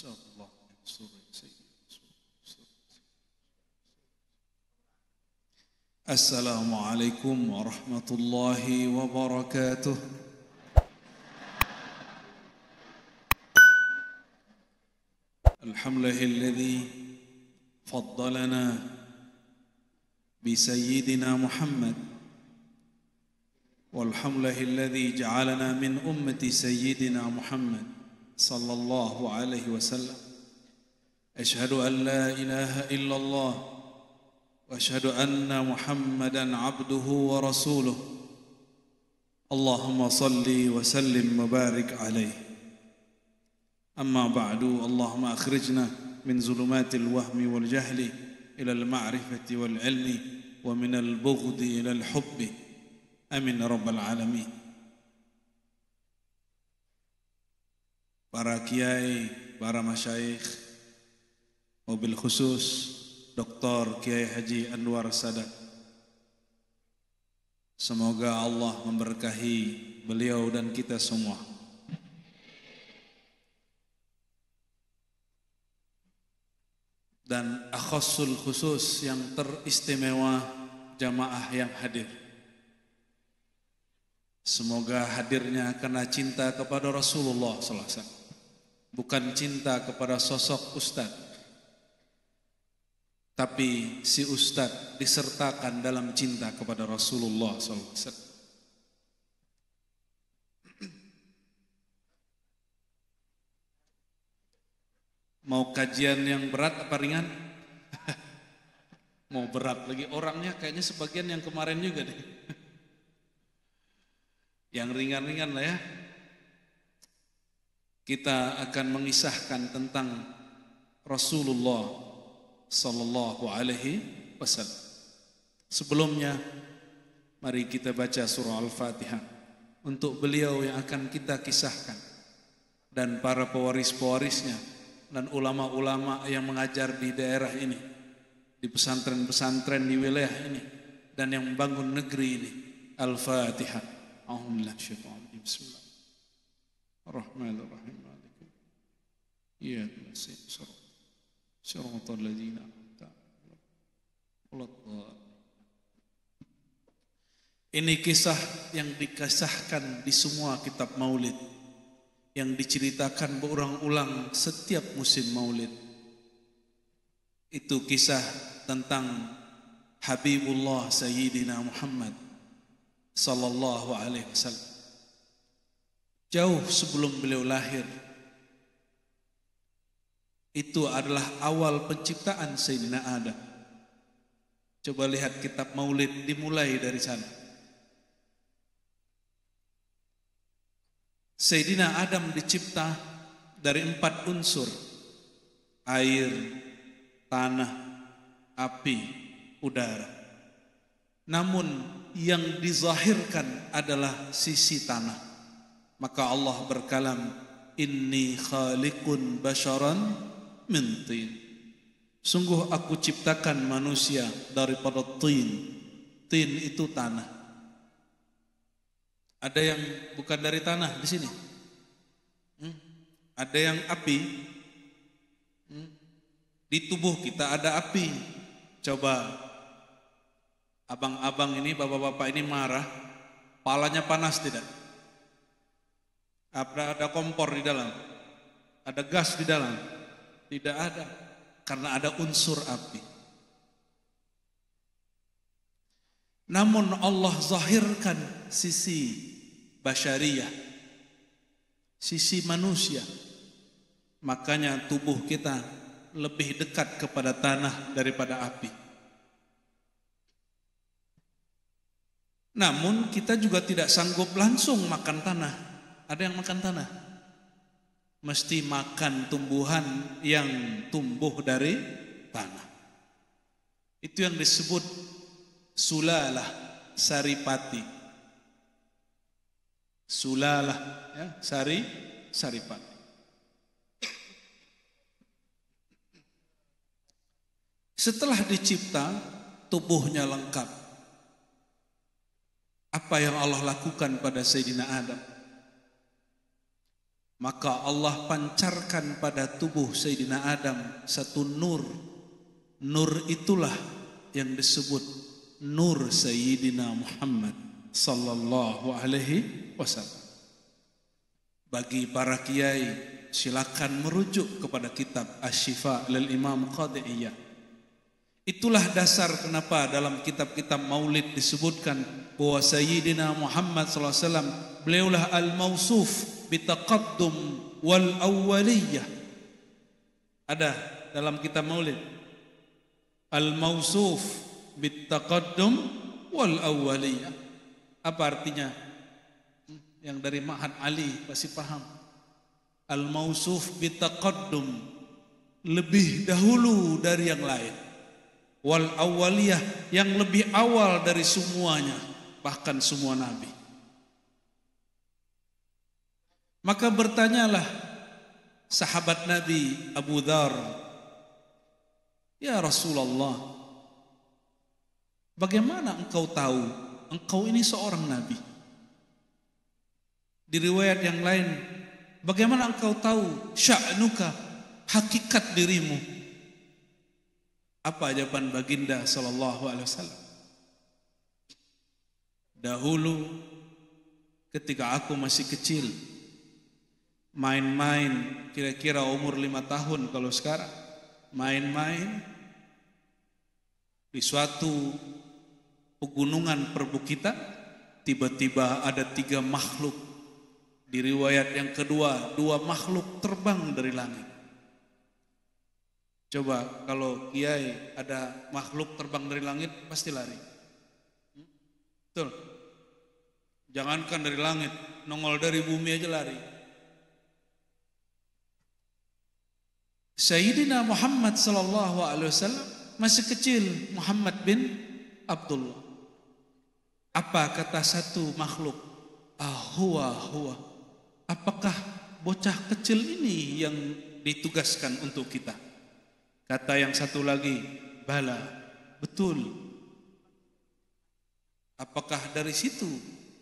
Insyaallah Assalamualaikum warahmatullahi wabarakatuh. Alhamdulillahilladzi faddalana bi sayyidina Muhammad walhamdulillahilladzi ja'alana min ummati sayyidina Muhammad sallallahu alaihi wasallam. Asyhadu an la ilaha illallah wa asyhadu anna Muhammadan abduhu wa rasuluh. Allahumma salli wa sallim wa barik alaihi. Amma ba'du, Allahumma akhrijna min zulumatil wahmi wal jahli ila al ma'rifati wal ilmi wa min al bughdi ila al hubbi. Amin ya rabbal alamin. Para kiai, para masyayikh, wabil khusus Dr. Kiai Haji Anwar Sadat, semoga Allah memberkahi beliau dan kita semua. Dan akhassul khusus yang teristimewa jamaah yang hadir, semoga hadirnya karena cinta kepada Rasulullah sallallahu alaihi wasallam, bukan cinta kepada sosok ustadz, tapi si ustadz disertakan dalam cinta kepada Rasulullah sallallahu alaihi wasallam. Mau kajian yang berat apa ringan? Mau berat lagi, orangnya kayaknya sebagian yang kemarin juga deh. Yang ringan-ringan lah ya. Kita akan mengisahkan tentang Rasulullah sallallahu alaihi wasallam. Sebelumnya mari kita baca surah Al-Fatihah untuk beliau yang akan kita kisahkan dan para pewaris-pewarisnya dan ulama-ulama yang mengajar di daerah ini, di pesantren-pesantren di wilayah ini, dan yang membangun negeri ini. Al-Fatihah. Bismillahirrahmanirrahim. Iyyaka nasta'in. Shiratal ladzina an'amta 'alaihim. Ini kisah yang dikisahkan di semua kitab maulid, yang diceritakan berulang-ulang setiap musim maulid. Itu kisah tentang Habibullah Sayyidina Muhammad sallallahu alaihi wasallam. Jauh sebelum beliau lahir, itu adalah awal penciptaan Sayyidina Adam. Coba lihat kitab maulid, dimulai dari sana. Sayyidina Adam dicipta dari 4 unsur: air, tanah, api, udara. Namun yang dizahirkan adalah sisi tanah. Maka Allah berkalam, inni khaliqun basharan min tin. Sungguh aku ciptakan manusia daripada tin. Tin itu tanah. Ada yang bukan dari tanah di sini. Ada yang api. Di tubuh kita ada api. Coba abang-abang ini, bapak-bapak ini marah, palanya panas tidak? Ada kompor di dalam? Ada gas di dalam? Tidak ada, karena ada unsur api. Namun Allah zahirkan sisi basyariyah, sisi manusia. Makanya tubuh kita lebih dekat kepada tanah daripada api. Namun kita juga tidak sanggup langsung makan tanah. Ada yang makan tanah? Mesti makan tumbuhan yang tumbuh dari tanah. Itu yang disebut sulalah saripati. Sulalah ya, saripati. Setelah dicipta, tubuhnya lengkap. Apa yang Allah lakukan pada Sayyidina Adam? Maka Allah pancarkan pada tubuh Sayyidina Adam satu nur. Nur itulah yang disebut nur Sayyidina Muhammad sallallahu alaihi wasallam. Bagi para kiai, silakan merujuk kepada kitab Asy-Syifa lil Imam Qadhi Iyad. Itulah dasar kenapa dalam kitab-kitab Maulid disebutkan bahwa Sayyidina Muhammad sallallahu alaihi wasallam beliaulah al-mausuf bitaqaddum wal awwaliyah. Ada dalam kitab Maulid al-mausuf bitaqaddum wal awwaliyah. Apa artinya? Yang dari Ma'had Ali pasti paham. Al-mausuf bitaqaddum, lebih dahulu dari yang lain. Wal awwaliyah, yang lebih awal dari semuanya, bahkan semua nabi. Maka bertanyalah sahabat Nabi Abu Dzar, "Ya Rasulullah, bagaimana engkau tahu engkau ini seorang nabi?" Di riwayat yang lain, "Bagaimana engkau tahu sya'nuka, hakikat dirimu?" Apa jawaban baginda sallallahu alaihi wasallam? "Dahulu ketika aku masih kecil, main-main, kira-kira umur 5 tahun kalau sekarang, main-main di suatu pegunungan perbukitan, tiba-tiba ada 3 makhluk. Di riwayat yang kedua, 2 makhluk terbang dari langit." Coba kalau kiai ada makhluk terbang dari langit, pasti lari. Betul? Jangankan dari langit, nongol dari bumi aja lari. Sayyidina Muhammad sallallahu alaihi wasallam masih kecil, Muhammad bin Abdullah. Apa kata satu makhluk? Huwa. Apakah bocah kecil ini yang ditugaskan untuk kita? Kata yang satu lagi, bala, betul. Apakah dari situ?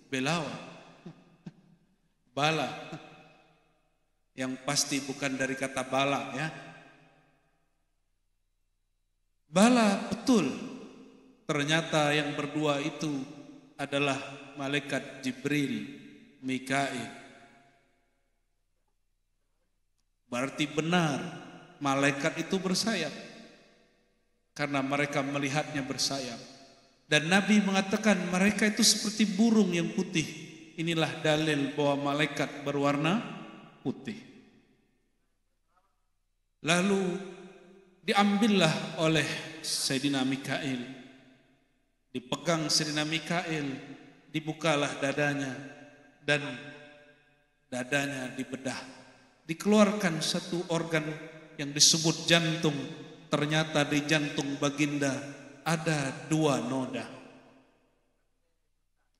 Belawa. Bala. Yang pasti bukan dari kata bala ya. Bala, betul. Ternyata yang berdua itu adalah malaikat Jibril, Mikail. Berarti benar malaikat itu bersayap, karena mereka melihatnya bersayap. Dan Nabi mengatakan mereka itu seperti burung yang putih. Inilah dalil bahwa malaikat berwarna putih. Lalu diambillah oleh Sayyidina Mikail, dipegang Sayyidina Mikail, dibukalah dadanya, dan dadanya dibedah. Dikeluarkan satu organ yang disebut jantung. Ternyata di jantung baginda ada 2 noda.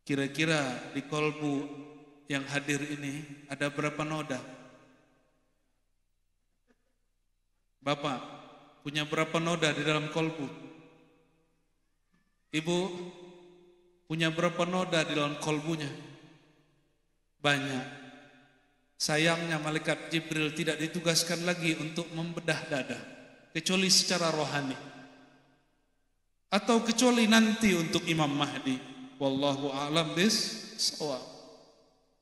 Kira-kira di kolbu yang hadir ini ada berapa noda? Bapak punya berapa noda di dalam kolbu? Ibu punya berapa noda di dalam kolbunya? Banyak. Sayangnya malaikat Jibril tidak ditugaskan lagi untuk membedah dada, kecuali secara rohani, atau kecuali nanti untuk Imam Mahdi. Wallahu a'lam bis-shawab.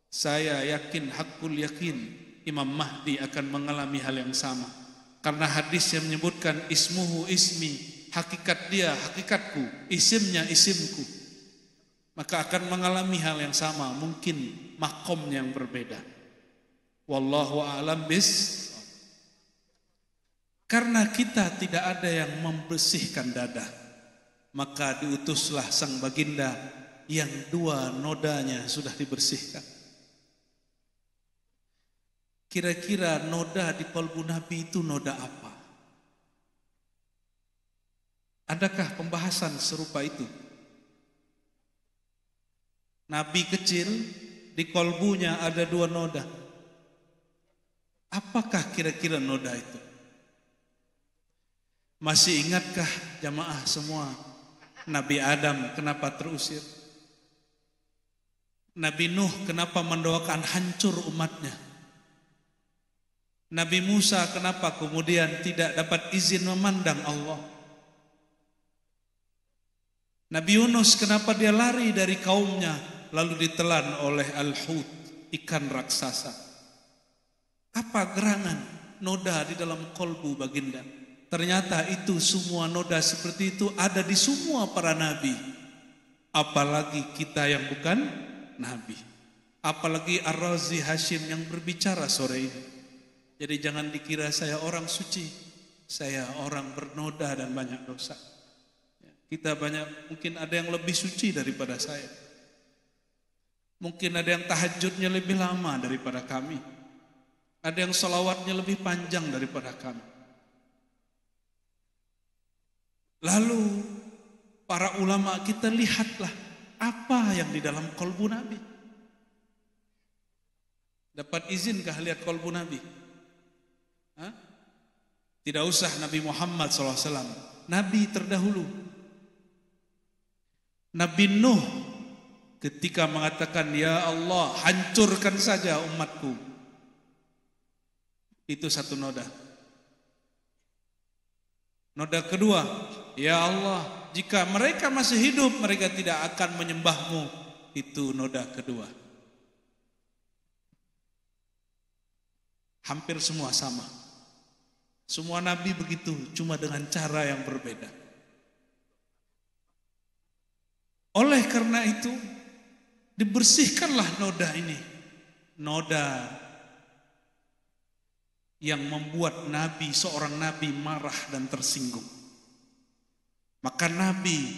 Saya yakin, hakul yakin, Imam Mahdi akan mengalami hal yang sama. Karena hadis yang menyebutkan ismuhu ismi, hakikat dia hakikatku, isimnya isimku. Maka akan mengalami hal yang sama, mungkin makomnya yang berbeda. Wallahu a'lam bis. Karena kita tidak ada yang membersihkan dada, maka diutuslah sang baginda yang 2 nodanya sudah dibersihkan. Kira-kira noda di kolbu Nabi itu noda apa? Adakah pembahasan serupa itu? Nabi kecil, di kolbunya ada 2 noda. Apakah kira-kira noda itu? Masih ingatkah jamaah semua Nabi Adam kenapa terusir? Nabi Nuh kenapa mendoakan hancur umatnya? Nabi Musa kenapa kemudian tidak dapat izin memandang Allah? Nabi Yunus kenapa dia lari dari kaumnya lalu ditelan oleh al-hut, ikan raksasa? Apa gerangan noda di dalam kolbu baginda? Ternyata itu semua noda seperti itu ada di semua para nabi. Apalagi kita yang bukan nabi. Apalagi Ar-Razi Hashim yang berbicara sore ini. Jadi jangan dikira saya orang suci. Saya orang bernoda dan banyak dosa. Kita banyak, mungkin ada yang lebih suci daripada saya. Mungkin ada yang tahajudnya lebih lama daripada kami. Ada yang salawatnya lebih panjang daripada kami. Lalu para ulama kita lihatlah apa yang di dalam kolbu Nabi. Dapat izinkah lihat kolbu Nabi? Hah? Tidak usah Nabi Muhammad SAW. Nabi terdahulu. Nabi Nuh ketika mengatakan, ya Allah hancurkan saja umatku. Itu satu noda. Noda kedua, ya Allah jika mereka masih hidup mereka tidak akan menyembahmu. Itu noda kedua. Hampir semua sama. Semua nabi begitu, cuma dengan cara yang berbeda. Oleh karena itu, dibersihkanlah noda ini. Noda yang membuat nabi, seorang nabi marah dan tersinggung. Maka nabi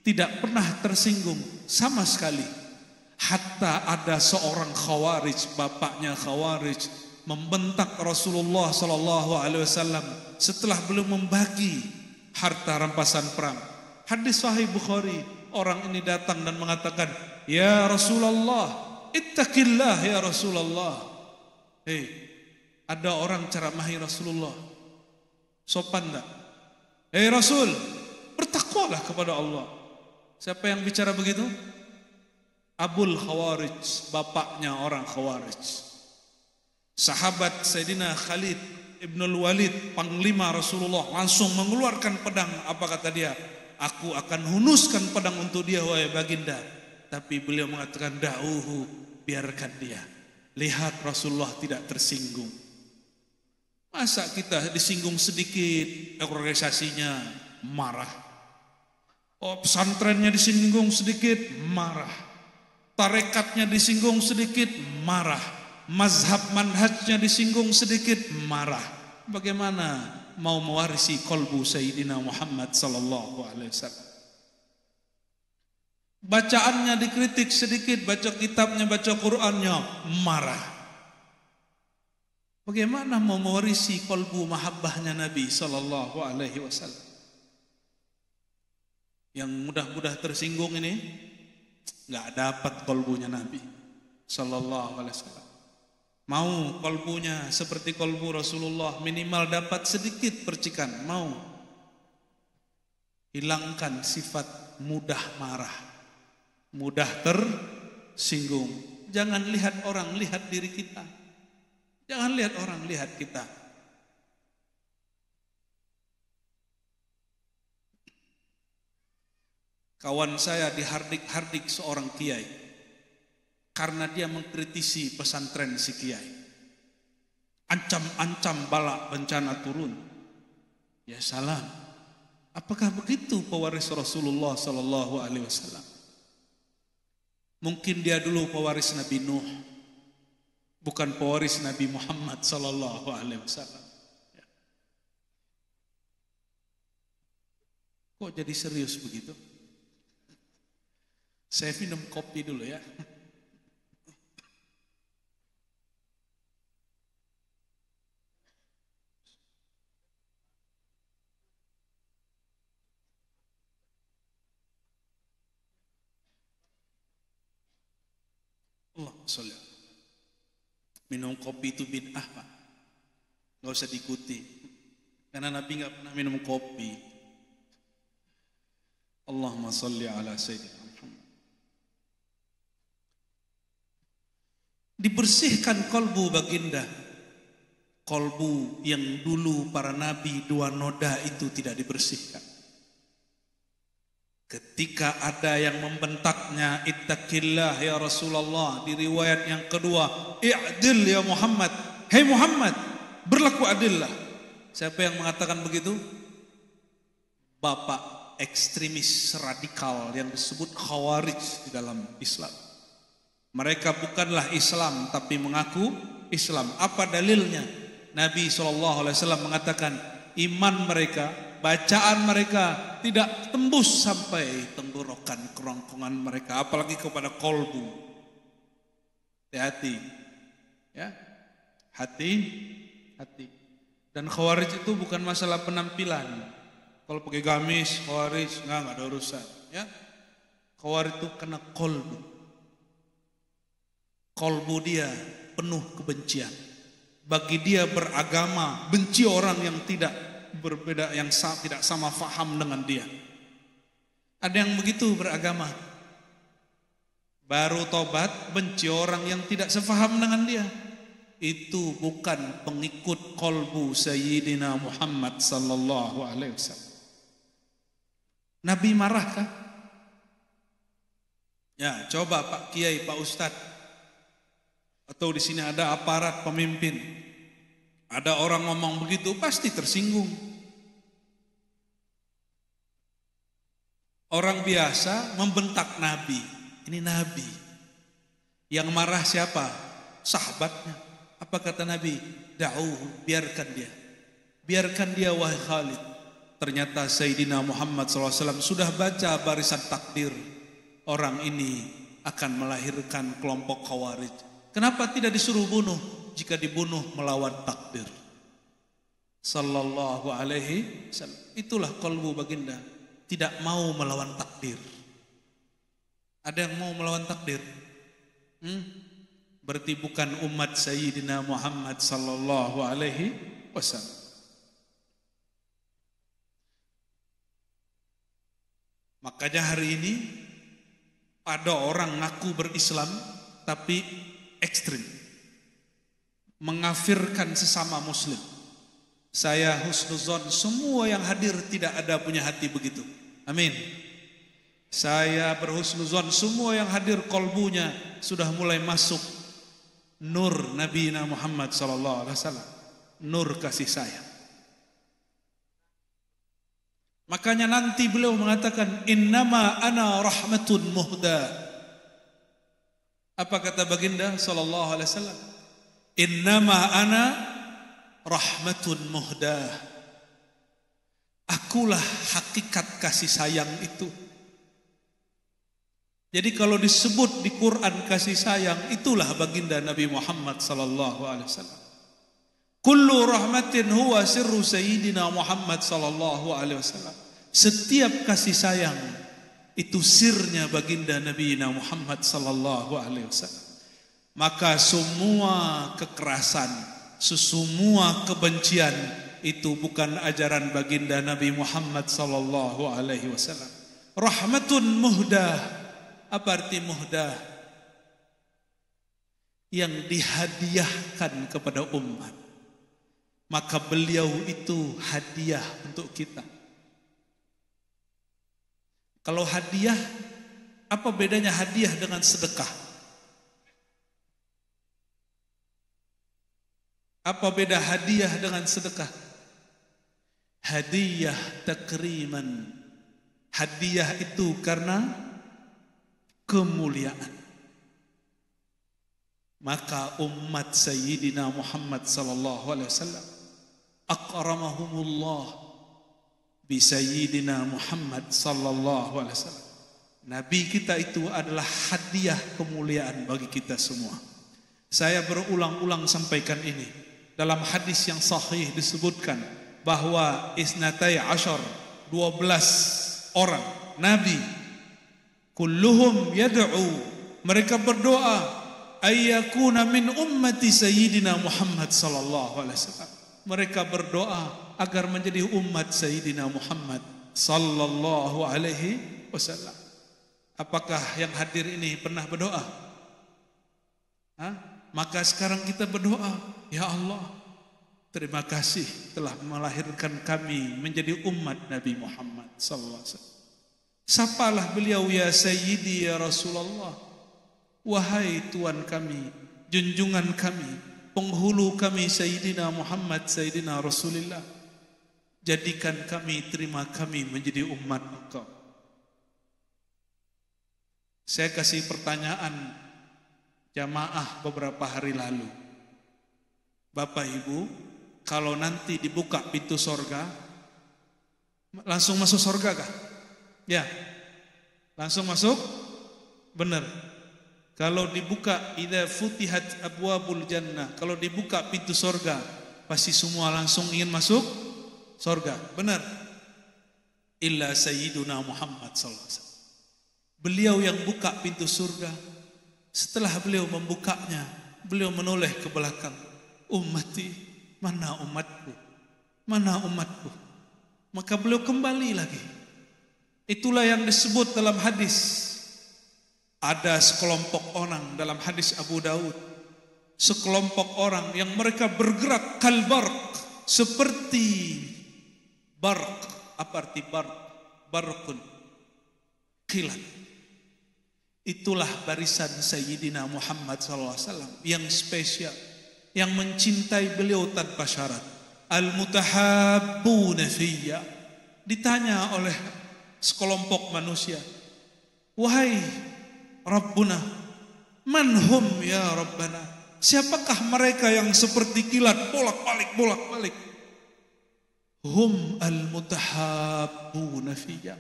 tidak pernah tersinggung sama sekali. Hatta ada seorang khawarij, bapaknya khawarij, membentak Rasulullah SAW setelah belum membagi harta rampasan perang. Hadis Sahih Bukhari, orang ini datang dan mengatakan, ya Rasulullah, ittaqillah ya Rasulullah. Hei, ada orang ceramahi Rasulullah, sopan tak? Hei Rasul, bertakwalah kepada Allah. Siapa yang bicara begitu? Abul Khawarij, bapaknya orang Khawarij. Sahabat Sayyidina Khalid Ibnul Walid, panglima Rasulullah, langsung mengeluarkan pedang. Apa kata dia? Aku akan hunuskan pedang untuk dia, wahai baginda. Tapi beliau mengatakan, da'uhu, biarkan dia. Lihat Rasulullah tidak tersinggung. Masa kita disinggung sedikit, organisasinya marah. Oh, pesantrennya disinggung sedikit, marah. Tarekatnya disinggung sedikit, marah. Mazhab manhajnya disinggung sedikit, marah. Bagaimana mau mewarisi kolbu Sayyidina Muhammad sallallahu alaihi wasallam? Bacaannya dikritik sedikit, baca kitabnya, baca Qur'annya, marah. Bagaimana mau mewarisi kolbu mahabbahnya Nabi sallallahu alaihi wasallam? Yang mudah-mudah tersinggung ini enggak dapat kolbunya Nabi sallallahu alaihi wasallam. Mau kolbunya seperti kolbu Rasulullah, minimal dapat sedikit percikan. Mau hilangkan sifat mudah marah, mudah tersinggung. Jangan lihat orang, lihat diri kita. Jangan lihat orang, lihat kita. Kawan saya dihardik-hardik seorang kiai karena dia mengkritisi pesantren si kiai. Ancam-ancam bala bencana turun. Ya salam. Apakah begitu pewaris Rasulullah sallallahu alaihi wasallam? Mungkin dia dulu pewaris Nabi Nuh, bukan pewaris Nabi Muhammad sallallahu alaihi wasallam. Kok jadi serius begitu? Saya minum kopi dulu ya. Allah salli. Minum kopi itu bid'ah, Pak. Enggak usah diikuti. Karena Nabi enggak pernah minum kopi. Allahumma salli ala sayyidina Muhammad. Dibersihkan kolbu baginda Kolbu yang dulu para nabi dua noda itu tidak dibersihkan. Ketika ada yang membentaknya, ittaqillah ya Rasulullah, di riwayat yang kedua, i'dil ya Muhammad, hei Muhammad, berlaku adillah. Siapa yang mengatakan begitu? Bapak ekstremis radikal yang disebut Khawarij di dalam Islam. Mereka bukanlah Islam tapi mengaku Islam. Apa dalilnya? Nabi SAW mengatakan iman mereka, bacaan mereka tidak tembus sampai tenggorokan kerongkongan mereka, apalagi kepada kolbu. Hati-hati, ya, hati. Dan Khawarij itu bukan masalah penampilan. Kalau pakai gamis, Khawarij nggak ada urusan. Ya, Khawarij itu kena kolbu. Kolbu dia penuh kebencian. Bagi dia beragama, benci orang yang tidak berbeda, yang tidak sama faham dengan dia. Ada yang begitu beragama, baru tobat, benci orang yang tidak sefaham dengan dia. Itu bukan pengikut kolbu Sayyidina Muhammad sallallahu alaihi wasallam. Nabi marahkah? Ya, coba Pak Kiai, Pak Ustadz, atau di sini ada aparat pemimpin, ada orang ngomong begitu, pasti tersinggung. Orang biasa membentak Nabi. Ini Nabi. Yang marah siapa? Sahabatnya. Apa kata Nabi? Da'uhu, biarkan dia. Biarkan dia wahai Khalid. Ternyata Sayyidina Muhammad SAW sudah baca barisan takdir. Orang ini akan melahirkan kelompok Khawarij. Kenapa tidak disuruh bunuh? Jika dibunuh melawan takdir. Sallallahu alaihi wasallam. Itulah qalbu baginda. Tidak mau melawan takdir. Ada yang mau melawan takdir? Berarti bukan umat Sayyidina Muhammad sallallahu alaihi wasallam. Makanya hari ini ada orang ngaku berislam tapi ekstrim, mengafirkan sesama muslim. Saya husnuzon semua yang hadir tidak ada punya hati begitu. Amin. Saya berhusnuzon semua yang hadir kolbunya sudah mulai masuk nur Nabi Muhammad sallallahu alaihi wasallam, nur kasih sayang. Makanya nanti beliau mengatakan innama ana rahmatun muhda. Apa kata baginda sallallahu alaihi wasallam? Innama ana rahmatun muhdah. Akulah hakikat kasih sayang itu. Jadi kalau disebut di Quran kasih sayang, itulah baginda Nabi Muhammad sallallahu alaihi wasallam. Kullu rahmatin huwa sirru sayyidina Muhammad sallallahu alaihi wasallam. Setiap kasih sayang itu sirnya baginda Nabi Muhammad sallallahu alaihi wasallam. Maka semua kekerasan, semua kebencian itu bukan ajaran baginda Nabi Muhammad sallallahu alaihi wasallam. Rahmatun muhdah. Apa arti muhdah? Yang dihadiahkan kepada umat. Maka beliau itu hadiah untuk kita. Kalau hadiah, apa bedanya hadiah dengan sedekah? Apa beda hadiah dengan sedekah? Hadiah takriman. Hadiah itu karena kemuliaan. Maka umat Sayyidina Muhammad sallallahu alaihi wasallam akramahumullah bi Sayyidina Muhammad sallallahu alaihi wasallam. Nabi kita itu adalah hadiah kemuliaan bagi kita semua. Saya berulang-ulang sampaikan ini. Dalam hadis yang sahih disebutkan bahwa isnatai asyar, 12 orang Nabi, kulluhum yad'u, mereka berdoa ayyakuna min ummati Sayyidina Muhammad sallallahu alaihi wasallam. Mereka berdoa agar menjadi umat Sayyidina Muhammad sallallahu alaihi wasallam. Apakah yang hadir ini pernah berdoa? Maka sekarang kita berdoa, ya Allah, Terima kasih telah melahirkan kami menjadi umat Nabi Muhammad sallallahu alaihi wasallam. Sapalah beliau ya Sayyidi ya Rasulullah. Wahai Tuhan kami, junjungan kami, penghulu kami Sayyidina Muhammad, Sayyidina Rasulullah. Jadikan kami, terima kami menjadi umat Engkau. Saya kasih pertanyaan jamaah beberapa hari lalu. Bapak Ibu, kalau nanti dibuka pintu sorga, langsung masuk sorga kah? Ya, langsung masuk? Benar. Kalau dibuka, idza futihat abwabul jannah, kalau dibuka pintu sorga, pasti semua langsung ingin masuk sorga. Benar. Illa Sayyiduna Muhammad sallallahu alaihi wasallam. Beliau yang buka pintu surga. Setelah beliau membukanya, beliau menoleh ke belakang. Ummati, mana umatku? Mana umatku? Maka beliau kembali lagi. Itulah yang disebut dalam hadis. Ada sekelompok orang dalam hadis Abu Daud. Sekelompok orang yang mereka bergerak kalbarq, seperti barq. Apa arti barq? Barqun, kilat. Itulah barisan Sayyidina Muhammad SAW yang spesial, yang mencintai beliau tanpa syarat. Al-mutahabbuna fiyya. Ditanya oleh sekelompok manusia, wahai Rabbuna, manhum ya Rabbana, siapakah mereka yang seperti kilat bolak-balik? Hum al-mutahabbuna fiyya.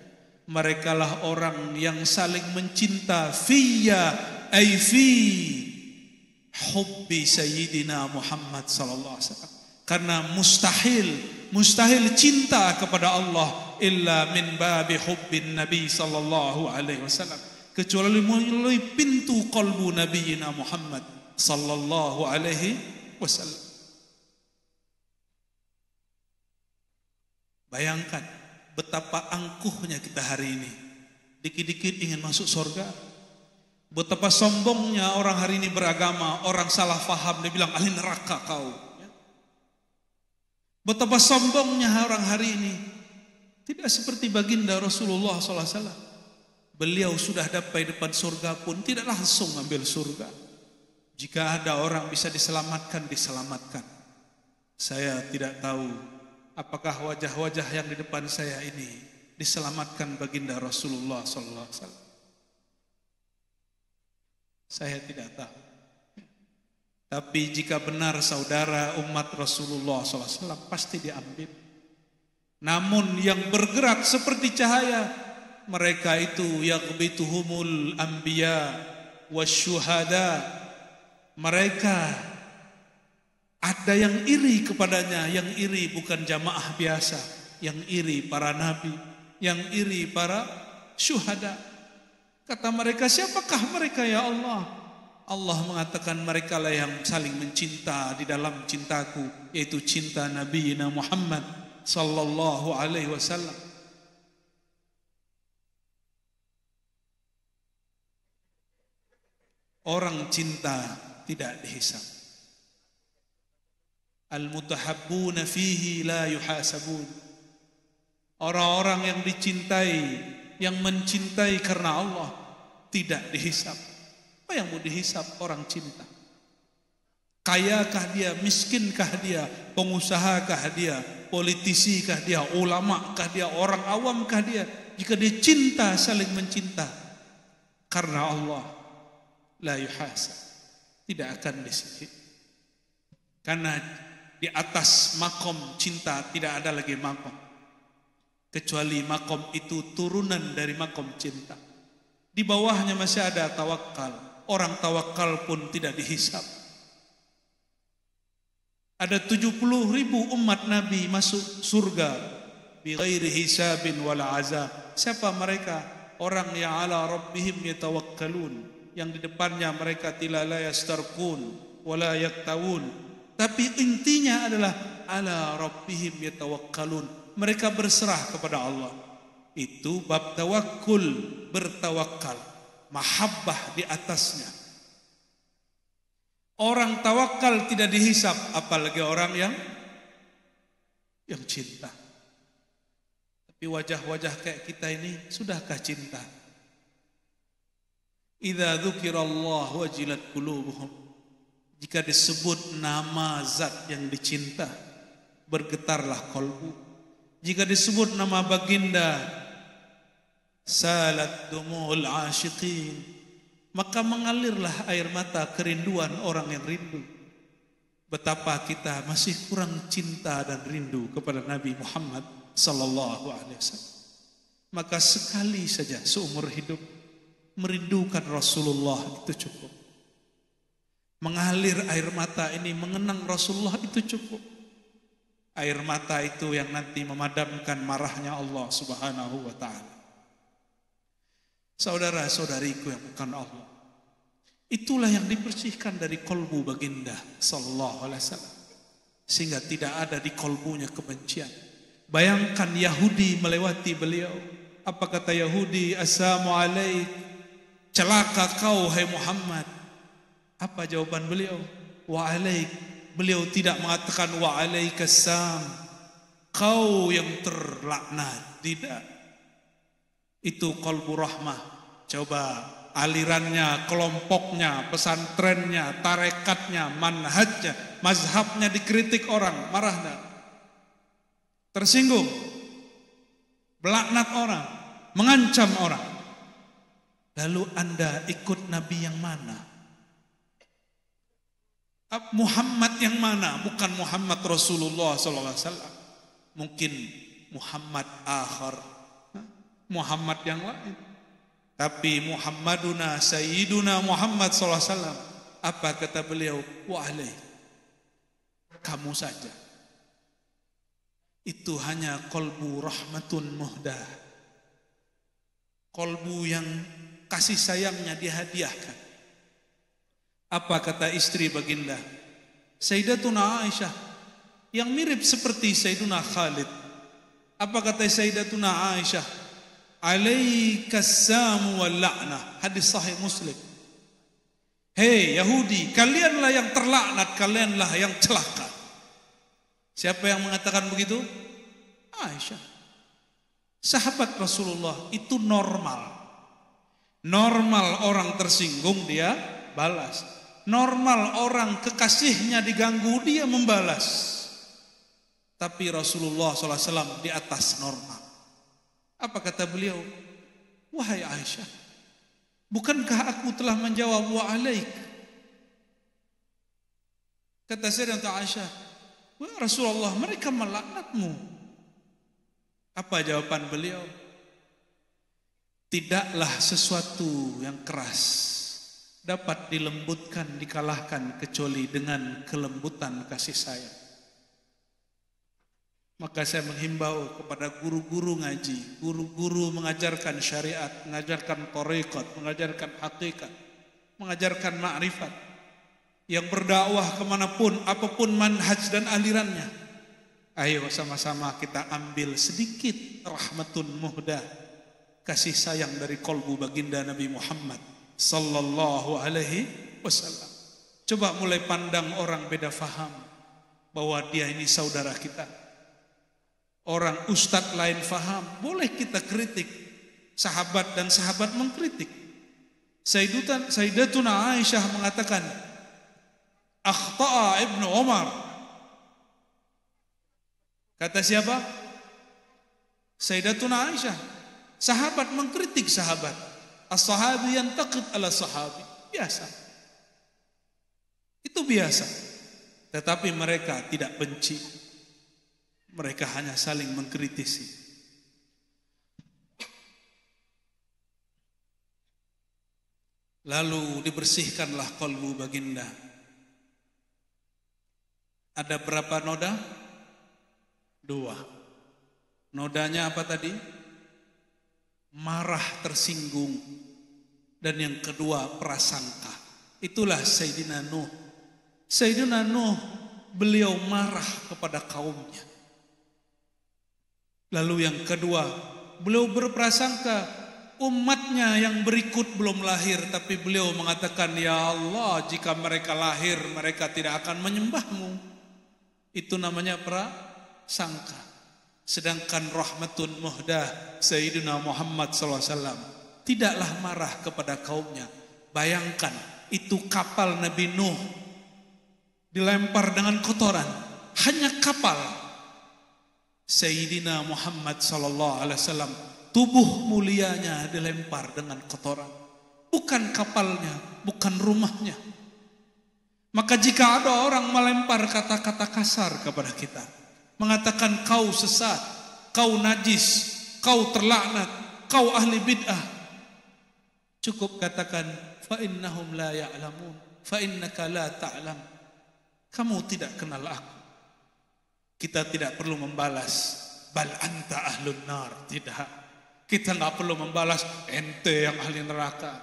Merekalah orang yang saling mencinta fiyya, ay fi hubbi Sayyidina Muhammad sallallahu alaihi wasallam. Karena mustahil cinta kepada Allah illa min babi hubbin Nabi sallallahu alaihi wasallam, kecuali melalui pintu qalbu Nabiyina Muhammad sallallahu alaihi wasallam. Bayangkan betapa angkuhnya kita hari ini. Dikit-dikit ingin masuk surga. Betapa sombongnya orang hari ini beragama. Orang salah faham, dia bilang ahli neraka kau. Betapa sombongnya orang hari ini. Tidak seperti baginda Rasulullah SAW. Beliau sudah dapat depan surga pun tidak langsung ambil surga. Jika ada orang bisa diselamatkan, diselamatkan. Saya tidak tahu apakah wajah-wajah yang di depan saya ini diselamatkan baginda Rasulullah SAW. Saya tidak tahu. Tapi jika benar saudara umat Rasulullah SAW, pasti diambil. Namun yang bergerak seperti cahaya, mereka itu yaghbituhumul anbiya wasyuhada. Mereka ada yang iri kepadanya. Yang iri bukan jamaah biasa, yang iri para nabi, yang iri para syuhada. Kata mereka, siapakah mereka ya Allah? Allah mengatakan mereka lah yang saling mencinta di dalam cintaku, yaitu cinta Nabi Muhammad sallallahu alaihi wasallam. Orang cinta tidak dihisab. Al-mutahabbuna fihi la yuhasabun. Orang-orang yang dicintai, yang mencintai karena Allah, tidak dihisab. Apa yang mau dihisab orang cinta? Kayakah dia, miskinkah dia, pengusahakah dia, politisikah dia, ulamakah dia, orang awamkah dia? Jika dia cinta, saling mencinta karena Allah, la yuhasab, tidak akan disihab. Karena di atas makom cinta tidak ada lagi makom, kecuali makom itu turunan dari makom cinta. Di bawahnya masih ada tawakal. Orang tawakal pun tidak dihisab. Ada 70.000 umat Nabi masuk surga bi ghairi hisabin wala azab. Siapa mereka? Orang yang ala rabbihim yatawakkalun, yang di depannya mereka tidak la yastarqun wala yaktawun. Tapi intinya adalah ala rabbihim yatawakkalun. Mereka berserah kepada Allah. Itu bab tawakkul, bertawakal, mahabbah di atasnya. Orang tawakal tidak dihisab, apalagi orang yang yang cinta. Tapi wajah-wajah kayak kita ini sudahkah cinta? Idza dzukirallah wajilat qulubuhum. Jika disebut nama zat yang dicinta, bergetarlah kalbu. Jika disebut nama baginda, salat dumul asyiqin, maka mengalirlah air mata kerinduan orang yang rindu. Betapa kita masih kurang cinta dan rindu kepada Nabi Muhammad sallallahu alaihi wasallam. Maka sekali saja seumur hidup merindukan Rasulullah itu cukup. Mengalir air mata ini mengenang Rasulullah itu cukup. Air mata itu yang nanti memadamkan marahnya Allah Subhanahu wa ta'ala. Saudara-saudariku yang bukan Allah, itulah yang dibersihkan dari kolbu baginda sallallahu alaihi wasallam, sehingga tidak ada di kolbunya kebencian. Bayangkan Yahudi melewati beliau. Apa kata Yahudi? Assalamualaikum, celaka kau hai Muhammad. Apa jawaban beliau? Wa'alaik. Beliau tidak mengatakan wa'alaikassalam, kau yang terlaknat. Tidak. Itu qalbu rahmah. Coba alirannya, kelompoknya, pesantrennya, tarekatnya, manhajnya, mazhabnya dikritik orang, marah enggak? Tersinggung, melaknat orang, mengancam orang. Lalu Anda ikut Nabi yang mana? Muhammad yang mana? Bukan Muhammad Rasulullah SAW. Mungkin Muhammad akhir, Muhammad yang lain. Tapi Muhammaduna Sayyiduna Muhammad SAW, apa kata beliau? Wa'alaih, kamu saja. Itu hanya qalbu rahmatun muhdah, qalbu yang kasih sayangnya dihadiahkan. Apa kata istri baginda Sayyidatuna Aisyah yang mirip seperti Sayyiduna Khalid? Apa kata Sayyidatuna Aisyah? Alaikassamu wal la'nah. Hadis sahih Muslim. Hei Yahudi, kalianlah yang terlaknat, kalianlah yang celaka. Siapa yang mengatakan begitu? Aisyah. Sahabat Rasulullah. Itu normal. Normal orang tersinggung dia balas. Normal orang kekasihnya diganggu dia membalas. Tapi Rasulullah SAW di atas normal. Apa kata beliau? Wahai Aisyah, bukankah aku telah menjawab wa'alaik? Kata Sayyidatuna Aisyah, wah Rasulullah, mereka melaknatmu. Apa jawaban beliau? Tidaklah sesuatu yang keras dapat dilembutkan, dikalahkan kecuali dengan kelembutan kasih sayang. Maka saya menghimbau kepada guru-guru ngaji, guru-guru mengajarkan syariat, mengajarkan thariqat, mengajarkan hakikat, mengajarkan ma'rifat, yang berdakwah kemanapun, apapun manhaj dan alirannya. Ayo sama-sama kita ambil sedikit rahmatun muhdah, kasih sayang dari kolbu baginda Nabi Muhammad sallallahu alaihi wasallam. Coba mulai pandang orang beda faham bahwa dia ini saudara kita. Orang ustadz lain faham, boleh kita kritik. Sahabat dan sahabat mengkritik. Sayyidatuna Aisyah mengatakan, akhta'a Ibnu Umar. Kata siapa? Sayyidatuna Aisyah. Sahabat mengkritik sahabat. As-sahabi yantaqid ala sahabi. Biasa. Itu biasa. Tetapi mereka tidak benci. Mereka hanya saling mengkritisi. Lalu dibersihkanlah qalbu baginda. Ada berapa noda? 2. Nodanya apa tadi? Marah, tersinggung. Dan yang kedua prasangka. Itulah Sayyidina Nuh. Sayyidina Nuh, beliau marah kepada kaumnya. Lalu yang kedua, beliau berprasangka umatnya yang berikut belum lahir, tapi beliau mengatakan, ya Allah, jika mereka lahir mereka tidak akan menyembahmu. Itu namanya sangka. Sedangkan rahmatun muhdah Sayyidina Muhammad SAW tidaklah marah kepada kaumnya. Bayangkan, itu kapal Nabi Nuh dilempar dengan kotoran, hanya kapal. Sayyidina Muhammad SAW, tubuh mulianya dilempar dengan kotoran, bukan kapalnya, bukan rumahnya. Maka jika ada orang melempar kata-kata kasar kepada kita, mengatakan kau sesat, kau najis, kau terlaknat, kau ahli bid'ah, cukup katakan fa innahum la ya'lamun fa innaka la ta'lam. Kamu tidak kenal aku. Kita tidak perlu membalas bal anta ahlun nar, tidak. Kita nggak perlu membalas ente yang ahli neraka.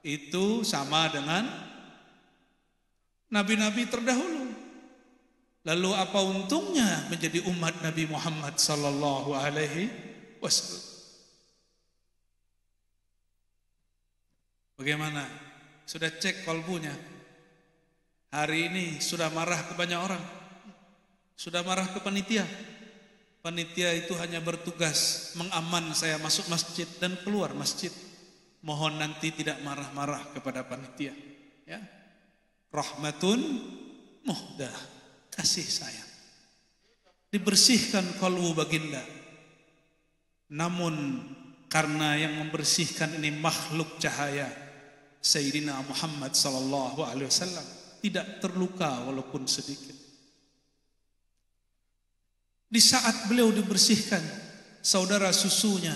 Itu sama dengan nabi-nabi terdahulu. Lalu apa untungnya menjadi umat Nabi Muhammad sallallahu alaihi wasallam? Bagaimana? Sudah cek kolbunya? Hari ini sudah marah ke banyak orang. Sudah marah ke panitia. Panitia itu hanya bertugas mengaman saya masuk masjid dan keluar masjid. Mohon nanti tidak marah-marah kepada panitia, ya. Rahmatun muhdah, kasih sayang. Dibersihkan kalbu baginda. Namun karena yang membersihkan ini makhluk cahaya, Sayyidina Muhammad sallallahu alaihi wasallam tidak terluka walaupun sedikit. Di saat beliau dibersihkan, saudara susunya,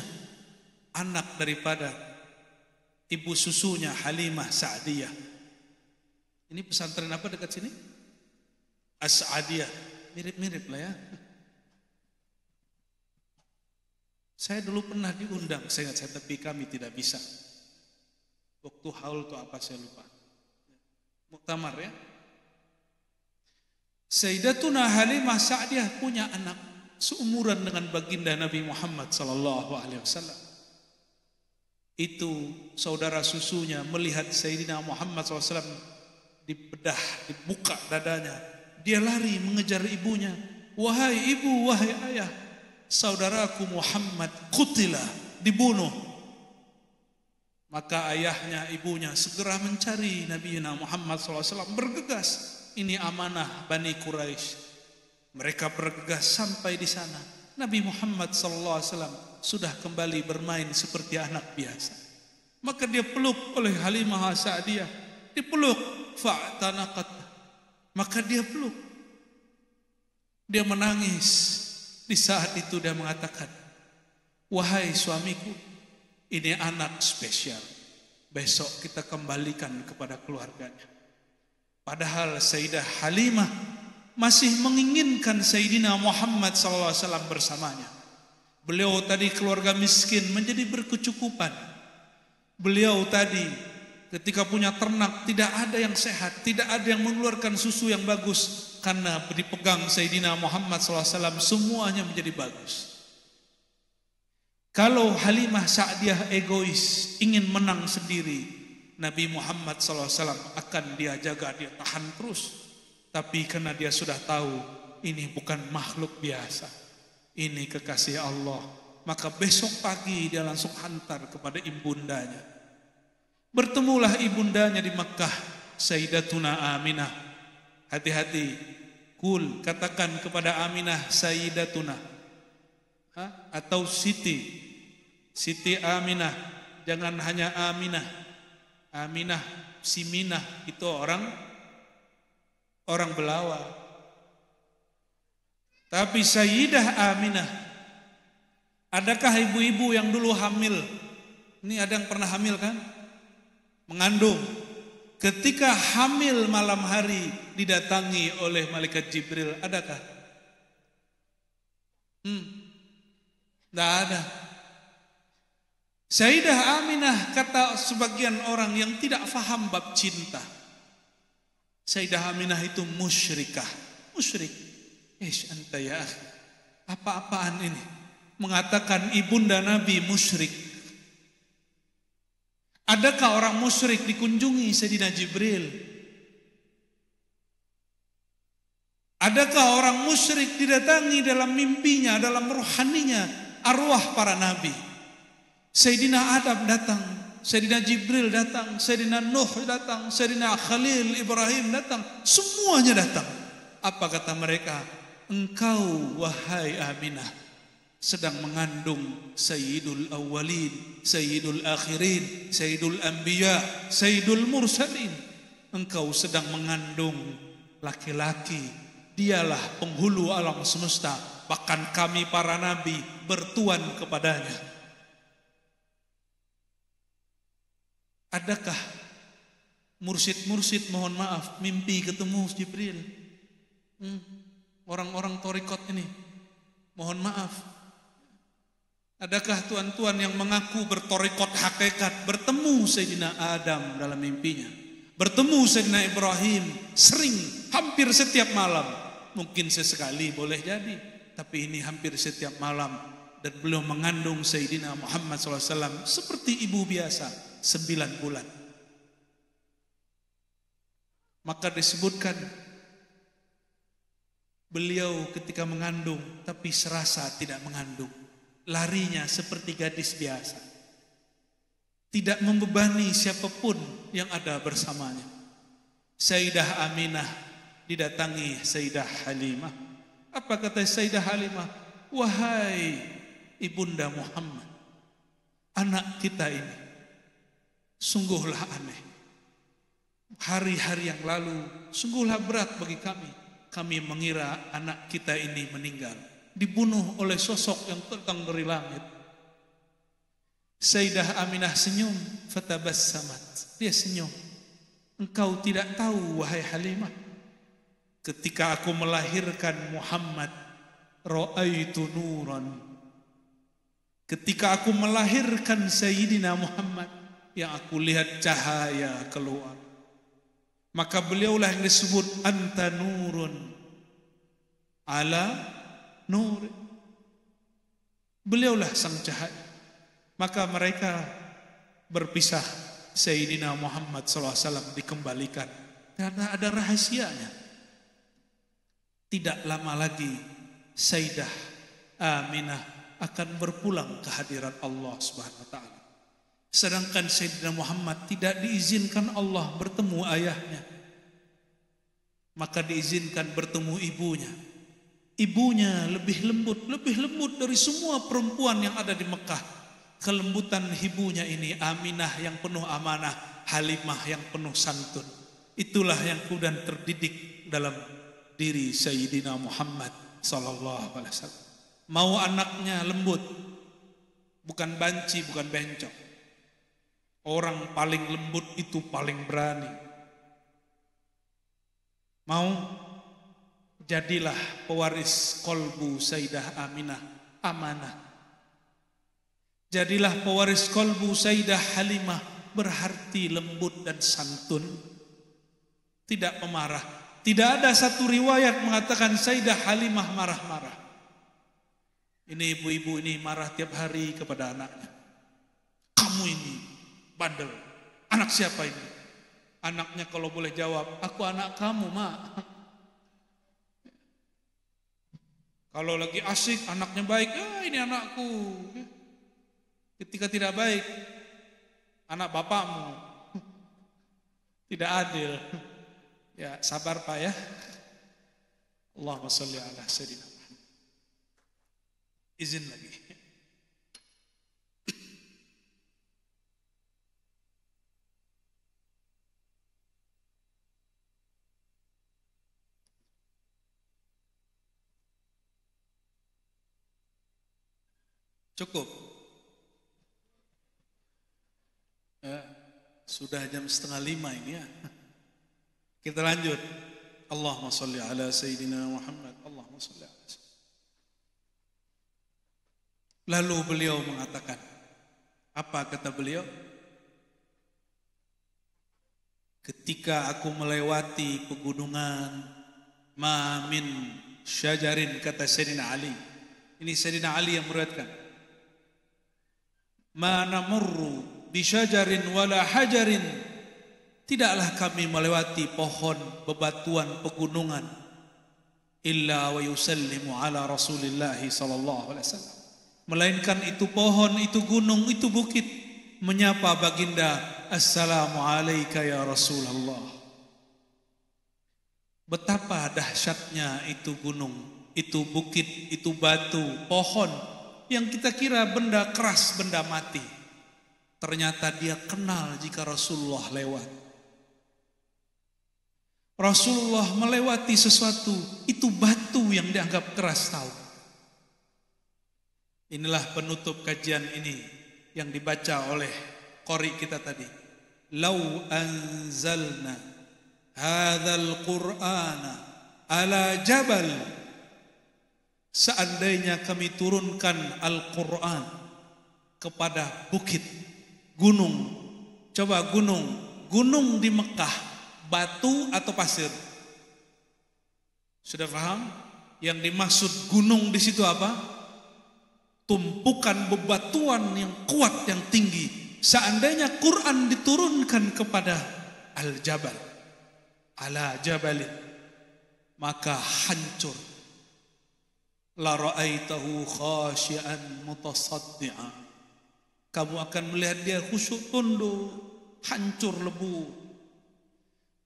anak daripada ibu susunya Halimah Sa'diyah. Ini pesantren apa dekat sini? As-Sa'diyah. Mirip-mirip lah ya. Saya dulu pernah diundang, saya ingat, tapi kami tidak bisa. Waktu haul itu apa saya lupa. Muktamar ya. Sayyidatuna Halimah Sa'diyah punya anak seumuran dengan baginda Nabi Muhammad sallallahu alaihi wasallam. Itu saudara susunya melihat Sayyidina Muhammad SAW dibedah, dibuka dadanya. Dia lari mengejar ibunya. Wahai ibu, wahai ayah, saudaraku Muhammad qutila, dibunuh. Maka ayahnya, ibunya segera mencari Nabi Muhammad SAW, bergegas. Ini amanah Bani Quraisy. Mereka bergegas sampai di sana. Nabi Muhammad SAW sudah kembali bermain seperti anak biasa. Maka dia peluk oleh Halimah Sa'diyah. Dipeluk, fa'tanaqat. Maka dia peluk. Dia menangis. Di saat itu dia mengatakan, wahai suamiku, ini anak spesial. Besok kita kembalikan kepada keluarganya. Padahal Sayyidah Halimah masih menginginkan Sayyidina Muhammad SAW bersamanya. Beliau tadi keluarga miskin menjadi berkecukupan. Beliau tadi ketika punya ternak tidak ada yang sehat, tidak ada yang mengeluarkan susu yang bagus. Karena dipegang Sayyidina Muhammad SAW semuanya menjadi bagus. Kalau Halimah Sa'diyah egois, ingin menang sendiri, Nabi Muhammad SAW akan dia jaga, dia tahan terus. Tapi karena dia sudah tahu ini bukan makhluk biasa, ini kekasih Allah, maka besok pagi dia langsung hantar kepada ibundanya. Bertemulah ibundanya di Makkah, Sayyidatuna Aminah. Hati-hati, katakan kepada Aminah Sayyidatuna, atau Siti Aminah, jangan hanya Aminah. Aminah, si Minah itu orang Belawa. Tapi Sayyidah Aminah, adakah ibu-ibu yang dulu hamil? Ini ada yang pernah hamil kan? Mengandung. Ketika hamil malam hari didatangi oleh malaikat Jibril, adakah? Tidak ada. Sayyidah Aminah, kata sebagian orang yang tidak faham bab cinta, Sayyidah Aminah itu musyrikah. Musyrik. Anta ya akhi, apa-apaan ini? Mengatakan ibunda Nabi musyrik. Adakah orang musyrik dikunjungi Sayyidina Jibril? Adakah orang musyrik didatangi dalam mimpinya, dalam rohaninya arwah para nabi? Sayyidina Adam datang, Sayyidina Jibril datang, Sayyidina Nuh datang, Sayyidina Khalil Ibrahim datang, semuanya datang. Apa kata mereka? Engkau wahai Aminah sedang mengandung Sayyidul Awwalin, Sayyidul Akhirin, Sayyidul Anbiya, Sayyidul Mursalin. Engkau sedang mengandung laki-laki. Dialah penghulu alam semesta. Bahkan kami para nabi bertuan kepadanya. Adakah mursyid-mursyid mohon maaf mimpi ketemu Jibril? Orang-orang torikot ini mohon maaf. Adakah tuan-tuan yang mengaku bertorikot hakikat bertemu Sayyidina Adam dalam mimpinya? Bertemu Sayyidina Ibrahim sering, hampir setiap malam. Mungkin sesekali boleh jadi, tapi ini hampir setiap malam. Dan beliau mengandung Sayyidina Muhammad SAW seperti ibu biasa 9 bulan. Maka disebutkan beliau ketika mengandung tapi serasa tidak mengandung. Larinya seperti gadis biasa. Tidak membebani siapapun yang ada bersamanya. Sayyidah Aminah didatangi Sayyidah Halimah. Apa kata Sayyidah Halimah? Wahai Ibunda Muhammad, anak kita ini sungguhlah aneh. Hari-hari yang lalu sungguhlah berat bagi kami. Kami mengira anak kita ini meninggal, dibunuh oleh sosok yang datang dari langit. Sayyidah Aminah senyum, fatabassamat. Dia senyum. Engkau tidak tahu wahai Halimah, ketika aku melahirkan Muhammad, ra'aitu nuran. Ketika aku melahirkan Sayyidina Muhammad, yang aku lihat cahaya keluar. Maka beliaulah yang disebut anta nurun ala nur. Beliaulah sang cahaya. Maka mereka berpisah. Sayyidina Muhammad SAW dikembalikan karena ada rahasianya. Tidak lama lagi Sayyidah Aminah akan berpulang ke hadirat Allah Subhanahu wa taala. Sedangkan Sayyidina Muhammad tidak diizinkan Allah bertemu ayahnya. Maka diizinkan bertemu ibunya. Ibunya lebih lembut dari semua perempuan yang ada di Mekah. Kelembutan ibunya ini Aminah yang penuh amanah, Halimah yang penuh santun. Itulah yang kemudian terdidik dalam diri Sayyidina Muhammad sallallahu alaihi wasallam. Mau anaknya lembut, bukan banci, bukan bencong. Orang paling lembut itu paling berani. Mau jadilah pewaris kolbu Sayyidah Aminah, amanah. Jadilah pewaris kolbu Sayyidah Halimah, berhati lembut dan santun, tidak pemarah. Tidak ada satu riwayat mengatakan Sayyidah Halimah marah-marah. Ini ibu-ibu ini marah tiap hari kepada anaknya. Kamu ini bandel. Anak siapa ini? Anaknya kalau boleh jawab, aku anak kamu, Mak. Kalau lagi asik, anaknya baik, ini anakku. Ketika tidak baik, anak bapakmu. Tidak adil. Ya, sabar Pak ya. Allahumma sholli ala sayyidina Muhammad. Izin lagi. Cukup. Ya, sudah jam 4:30 ini ya. Kita lanjut. Allahumma sholli ala sayyidina Muhammad. Allahumma sholli ala sayyidina. Lalu beliau mengatakan, apa kata beliau? Ketika aku melewati pegunungan, ma min syajarin, kata Sayyidina Ali. Ini Sayyidina Ali yang meriwayatkan. Ma namurru bi syajarin wala hajarin. Tidaklah kami melewati pohon, bebatuan, pegunungan, illa wa yusallimu ala Rasulillah sallallahu alaihi wasallam. Melainkan itu pohon, itu gunung, itu bukit menyapa baginda, assalamu alayka ya Rasulullah. Betapa dahsyatnya itu gunung, itu bukit, itu batu, pohon yang kita kira benda keras, benda mati. Ternyata dia kenal jika Rasulullah lewat. Rasulullah melewati sesuatu, itu batu yang dianggap keras tahu. Inilah penutup kajian ini yang dibaca oleh qori kita tadi. Lau anzalna hadzal qur'ana ala jabal. Seandainya kami turunkan Al-Quran kepada bukit, gunung. Coba gunung di Mekah, batu atau pasir? Sudah paham? Yang dimaksud gunung di situ apa? Tumpukan bebatuan yang kuat, yang tinggi. Seandainya Quran diturunkan kepada Al-Jabal, ala jabalin, maka hancur. La ra'aitahu khashi'an mutasaddi'an. Kamu akan melihat dia khusyuk tunduk, hancur lebu.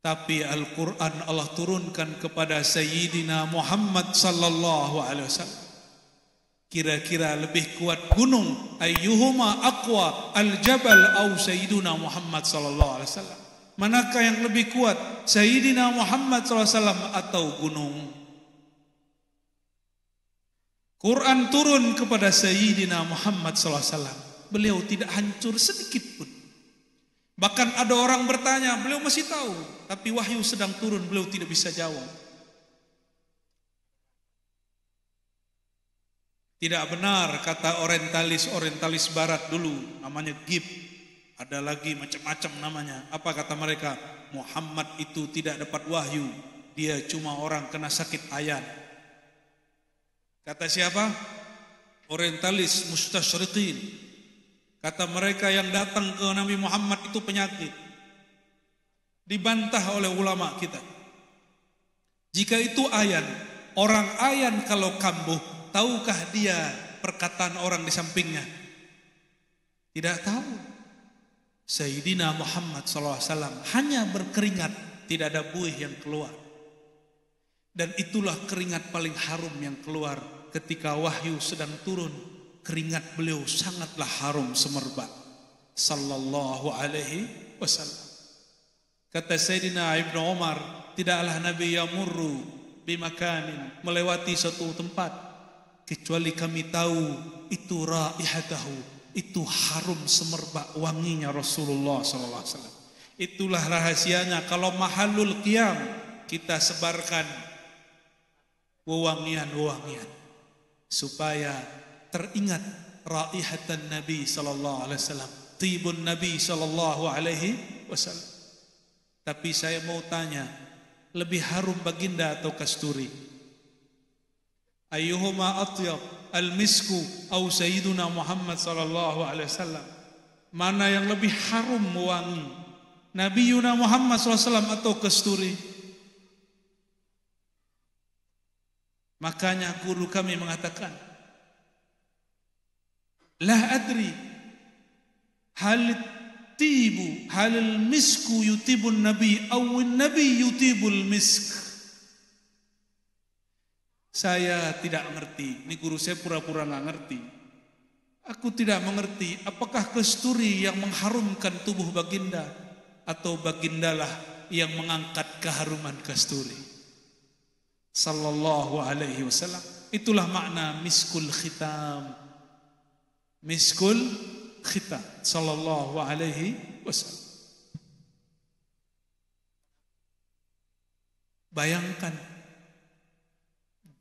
Tapi Al-Quran Allah turunkan kepada Sayyidina Muhammad sallallahu alaihi wasallam. Kira-kira lebih kuat gunung, ayyuhuma aqwa, al-jabal au Sayyidina Muhammad sallallahu alaihi wasallam? Manakah yang lebih kuat, Sayyidina Muhammad sallallahu alaihi wasallam atau gunung? Quran turun kepada Sayyidina Muhammad sallallahu alaihi wasallam. Beliau tidak hancur sedikit pun. Bahkan ada orang bertanya, beliau masih tahu, tapi wahyu sedang turun, beliau tidak bisa jawab. Tidak benar kata orientalis barat dulu, namanya Gibb. Ada lagi macam-macam namanya. Apa kata mereka? Muhammad itu tidak dapat wahyu, dia cuma orang kena sakit ayat. Kata siapa? Orientalis mustasyriqin. Kata mereka yang datang ke Nabi Muhammad itu penyakit. Dibantah oleh ulama kita. Jika itu ayan, orang ayan kalau kambuh, tahukah dia perkataan orang di sampingnya? Tidak tahu. Sayyidina Muhammad SAW hanya berkeringat, tidak ada buih yang keluar. Dan itulah keringat paling harum yang keluar ketika wahyu sedang turun. Keringat beliau sangatlah harum semerbak. Sallallahu alaihi wasallam. Kata Sayyidina Ibnu Umar, tidaklah Nabi yamurru bimakanin, melewati suatu tempat, kecuali kami tahu itu raihatahu, itu harum semerbak wanginya Rasulullah sallallahu alaihi wasallam. Itulah rahasianya kalau mahalul qiyam kita sebarkan wewangian-wewangian supaya teringat raihatan Nabi sallallahu alaihi wasallam, tibun Nabi sallallahu alaihi wasallam. Tapi saya mau tanya, lebih harum baginda atau kasturi? Ayyuhuma atyab, al-misku atau Sayyiduna Muhammad sallallahu alaihi wasallam? Mana yang lebih harum wangi? Nabiyuna Muhammad sallallahu alaihi wasallam atau kasturi? Makanya guru kami mengatakan, la adri hal tibu halil misku yutibun nabi awin nabi yutibul misk. Saya tidak mengerti. Ini guru saya pura-pura nggak ngerti. Aku tidak mengerti apakah kasturi yang mengharumkan tubuh baginda atau bagindalah yang mengangkat keharuman kasturi. Sallallahu alaihi wasallam. Itulah makna miskul khitam. Miskul khitam sallallahu alaihi wasallam. Bayangkan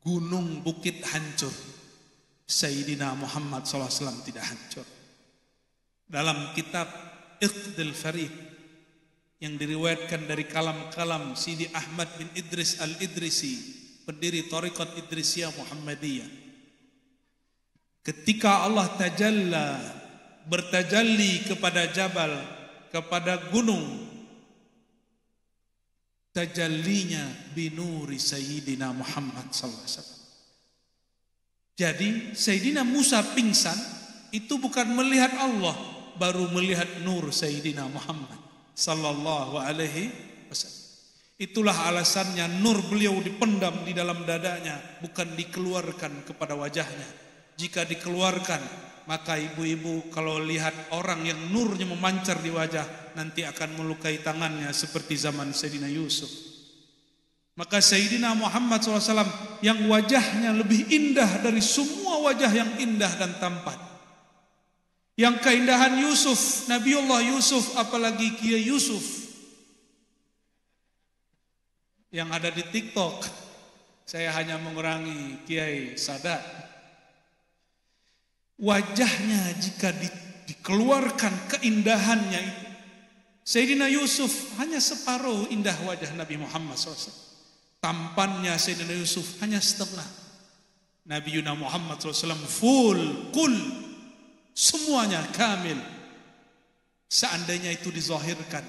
gunung bukit hancur, Sayyidina Muhammad SAW tidak hancur. Dalam kitab Iqdil Farid yang diriwayatkan dari kalam-kalam Sidi Ahmad bin Idris al-Idrisi, pendiri Thariqat Idrisiyah Muhammadiyah, ketika Allah bertajalli kepada jabal, kepada gunung, tajallinya binuri Sayyidina Muhammad sallallahu alaihi wasallam. Jadi Sayyidina Musa pingsan itu bukan melihat Allah, baru melihat nur Sayyidina Muhammad sallallahu alaihi wasallam. Itulah alasannya nur beliau dipendam di dalam dadanya, bukan dikeluarkan kepada wajahnya. Jika dikeluarkan, maka ibu-ibu kalau lihat orang yang nurnya memancar di wajah, nanti akan melukai tangannya seperti zaman Sayyidina Yusuf. Maka Sayyidina Muhammad SAW yang wajahnya lebih indah dari semua wajah yang indah dan tampan. Yang keindahan Yusuf, Nabiullah Yusuf, apalagi Kiai Yusuf yang ada di TikTok. Saya hanya mengurangi Kiai Sadat. Wajahnya jika dikeluarkan keindahannya itu, Sayyidina Yusuf hanya separuh indah wajah Nabi Muhammad SAW. Tampannya Sayyidina Yusuf hanya setengah. Nabi Yuna Muhammad SAW full, kul, semuanya kamil. Seandainya itu dizahirkan,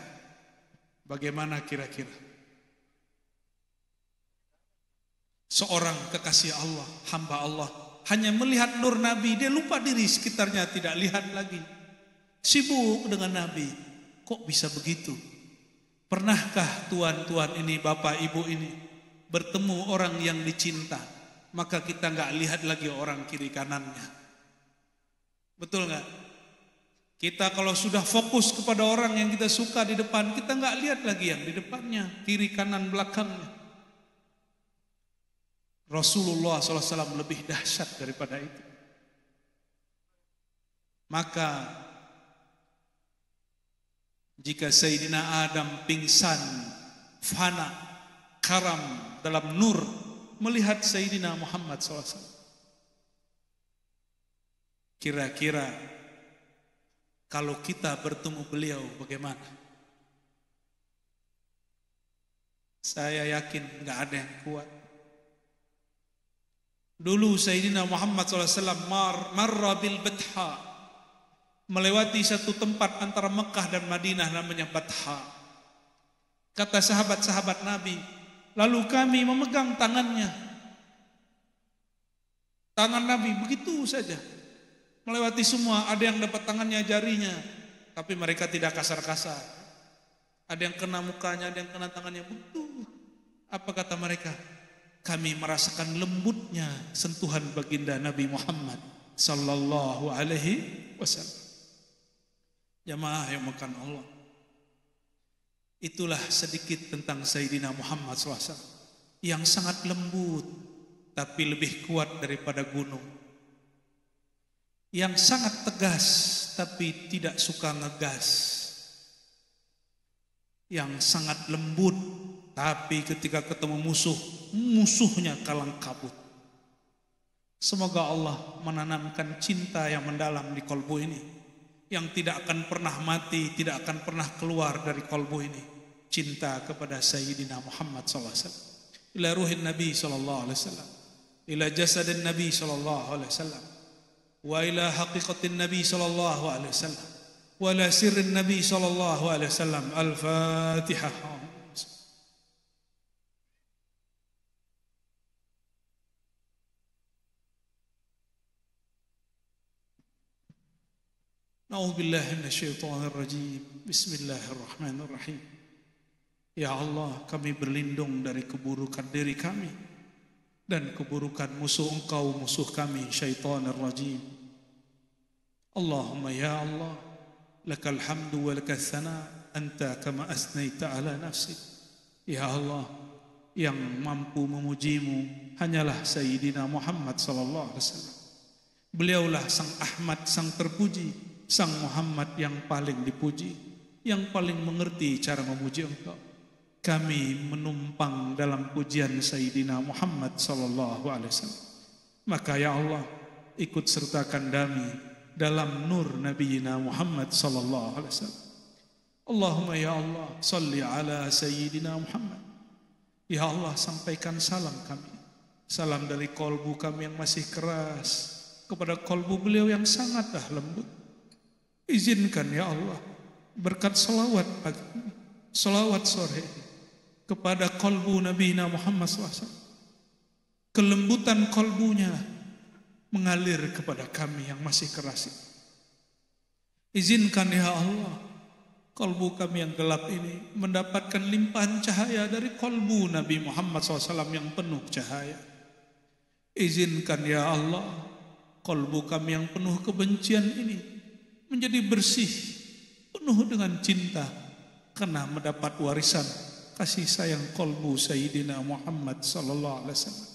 bagaimana kira-kira? Seorang kekasih Allah, hamba Allah, hanya melihat nur Nabi, dia lupa diri, sekitarnya tidak lihat lagi. Sibuk dengan Nabi. Kok bisa begitu? Pernahkah tuan-tuan ini, bapak ibu ini bertemu orang yang dicinta, maka kita nggak lihat lagi orang kiri kanannya? Betul nggak? Kita kalau sudah fokus kepada orang yang kita suka di depan, kita nggak lihat lagi yang di depannya, kiri kanan belakangnya. Rasulullah SAW lebih dahsyat daripada itu. Maka jika Sayyidina Adam pingsan, fana, karam dalam nur, melihat Sayyidina Muhammad SAW, kira-kira kalau kita bertemu beliau bagaimana? Saya yakin nggak ada yang kuat. Dulu Sayyidina Muhammad SAW marra bil Batha, melewati satu tempat antara Mekah dan Madinah namanya Batha. Kata sahabat-sahabat Nabi, lalu kami memegang tangannya. Tangan Nabi begitu saja, melewati semua. Ada yang dapat tangannya, jarinya, tapi mereka tidak kasar-kasar. Ada yang kena mukanya, ada yang kena tangannya. Betul. Apa kata mereka? Kami merasakan lembutnya sentuhan baginda Nabi Muhammad sallallahu alaihi wasallam. Jamaah yang makan Allah, itulah sedikit tentang Sayyidina Muhammad SAW yang sangat lembut tapi lebih kuat daripada gunung, yang sangat tegas tapi tidak suka ngegas, yang sangat lembut tapi ketika ketemu musuh, musuhnya kalang kabut. Semoga Allah menanamkan cinta yang mendalam di kolbu ini, yang tidak akan pernah mati, tidak akan pernah keluar dari kolbu ini. Cinta kepada Sayyidina Muhammad SAW. Ila ruhin Nabi SAW, ila jasadin Nabi SAW, wa ila haqiqatin Nabi SAW, wa ila sirrin Nabi SAW. Al-Fatihah. A'udzubillahi minasyaitonirrajim. Bismillahirrahmanirrahim. Ya Allah, kami berlindung dari keburukan diri kami dan keburukan musuh Engkau, musuh kami, syaitanir rajim. Allahumma ya Allah, lakal hamdu wa lakal thana, anta kama asnaita ala nafsik. Ya Allah, yang mampu memujimu hanyalah Sayyidina Muhammad sallallahu alaihi wasallam. Beliaulah sang Ahmad, sang terpuji, sang Muhammad yang paling dipuji, yang paling mengerti cara memuji Engkau. Kami menumpang dalam pujian Sayyidina Muhammad sallallahu alaihi wasallam. Maka ya Allah, ikut sertakan kami dalam nur Nabiyina Muhammad sallallahu alaihi wasallam. Allahumma ya Allah, salli ala Sayyidina Muhammad. Ya Allah, sampaikan salam kami, salam dari kolbu kami yang masih keras kepada kolbu beliau yang sangatlah lembut. Izinkan ya Allah, berkat salawat pagi, salawat sore, kepada kalbu Nabi Muhammad SAW. Kelembutan kalbunya mengalir kepada kami yang masih keras. Izinkan ya Allah, kalbu kami yang gelap ini mendapatkan limpahan cahaya dari kalbu Nabi Muhammad SAW yang penuh cahaya. Izinkan ya Allah, kalbu kami yang penuh kebencian ini menjadi bersih, penuh dengan cinta, karena mendapat warisan kasih sayang kalbu Sayyidina Muhammad sallallahu alaihi wasallam.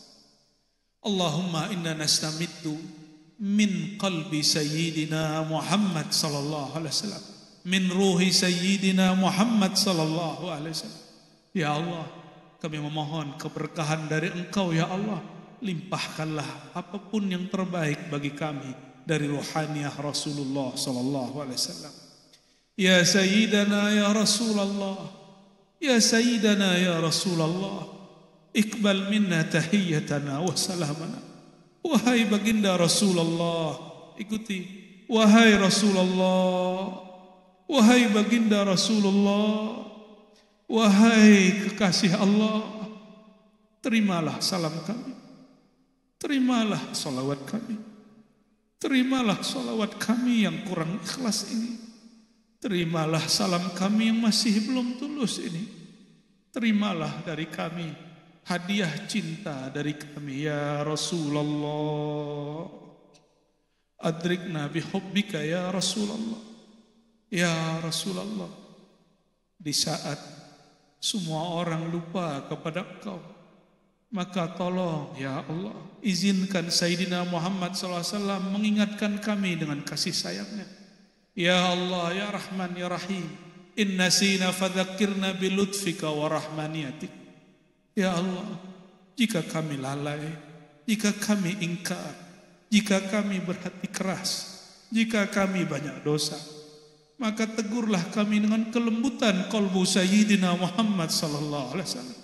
Allahumma inna nastamiddu min qalbi Sayyidina Muhammad sallallahu alaihi wasallam, min ruhi Sayyidina Muhammad sallallahu alaihi wasallam. Ya Allah, kami memohon keberkahan dari Engkau ya Allah. Limpahkanlah apapun yang terbaik bagi kami dari ruhaniyah Rasulullah sallallahu alaihi wasallam. Ya Sayyidana ya Rasulullah, ya Sayyidana ya Rasulullah, iqbal minna tahiyyatana wa salamana. Wahai baginda Rasulullah, ikuti. Wahai Rasulullah, wahai baginda Rasulullah, wahai kekasih Allah, terimalah salam kami, terimalah salawat kami, terimalah salawat kami yang kurang ikhlas ini, terimalah salam kami yang masih belum tulus ini, terimalah dari kami hadiah cinta dari kami ya Rasulullah. Adrikna bihubbika ya Rasulullah. Ya Rasulullah, di saat semua orang lupa kepada Engkau, maka tolong ya Allah, izinkan Sayyidina Muhammad SAW mengingatkan kami dengan kasih sayangnya. Ya Allah, ya Rahman, ya Rahim, inna sina fadzakirna bilutfika wa rahmaniyatik. Ya Allah, jika kami lalai, jika kami ingkar, jika kami berhati keras, jika kami banyak dosa, maka tegurlah kami dengan kelembutan qalbu Sayyidina Muhammad sallallahu alaihi wasallam.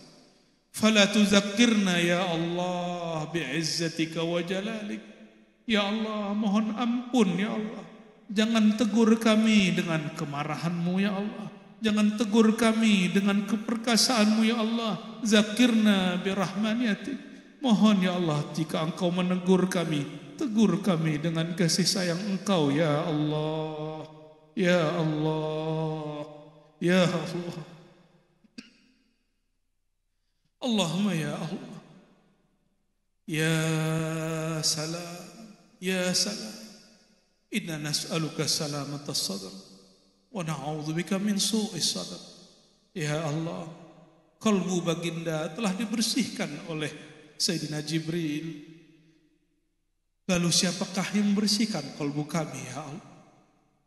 Fala tuzakkirna ya Allah bi'izzatika wa jalalik. Ya Allah, mohon ampun ya Allah. Jangan tegur kami dengan kemarahan-Mu ya Allah. Jangan tegur kami dengan keperkasaanmu ya Allah. Zakirna birahmaniyatik. Mohon ya Allah, jika Engkau menegur kami, tegur kami dengan kasih sayang Engkau ya Allah. Ya Allah, ya Allah. Allahumma ya Allah. Ya salam, ya salam. Inna nas'aluka salamatas sadr wa na'udzubika min su'is sadr. Ya Allah, kalbu baginda telah dibersihkan oleh Sayyidina Jibril. Lalu siapakah yang membersihkan kalbu kami ya Allah?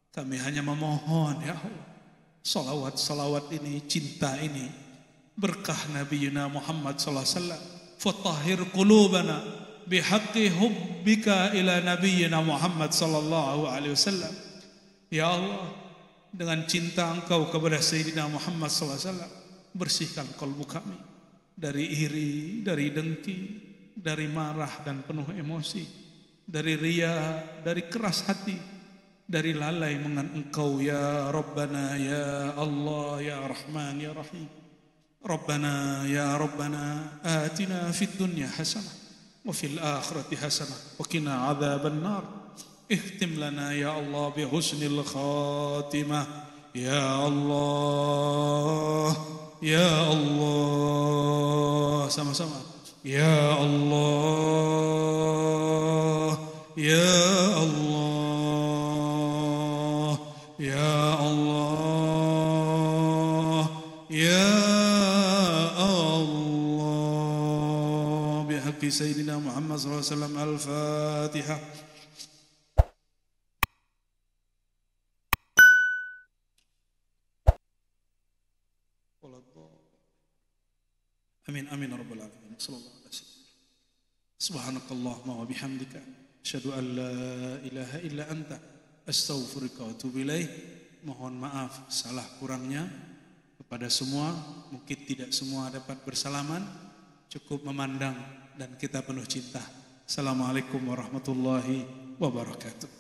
Kami hanya memohon ya Allah, salawat-salawat ini, cinta ini, berkah Nabi Muhammad sallallahu alaihi wasallam. Fatahhir qulubana bihaqqi hubbika ila nabiyyina Muhammad sallallahu alaihi wasallam. Ya Allah, dengan cinta Engkau kepada Sayyidina Muhammad sallallahu alaihi wasallam, bersihkan kalbu kami dari iri, dari dengki, dari marah dan penuh emosi, dari riya, dari keras hati, dari lalai mengan Engkau ya Rabbana ya Allah ya Rahman ya Rahim. Rabbana ya Rabbana atina fid dunya hasanah wa fil akhirati hasanah wa qina adzaban nar. Ihtim lana ya Allah bi husnil khatimah ya Allah ya Allah, sama-sama ya Allah ya Allah ya Allah ya Allah bihaqqi Sayyidina Muhammad sallallahu alaihi wasallam. Al-Fatihah. Amin amin rabbal alamin. Sallallahu alaihi wasallam. Subhanakallahumma wa bihamdika asyhadu an la ilaha illa anta astaghfiruka wa atubu ilaik. Mohon maaf salah kurangnya kepada semua. Mungkin tidak semua dapat bersalaman, cukup memandang dan kita penuh cinta. Assalamualaikum warahmatullahi wabarakatuh.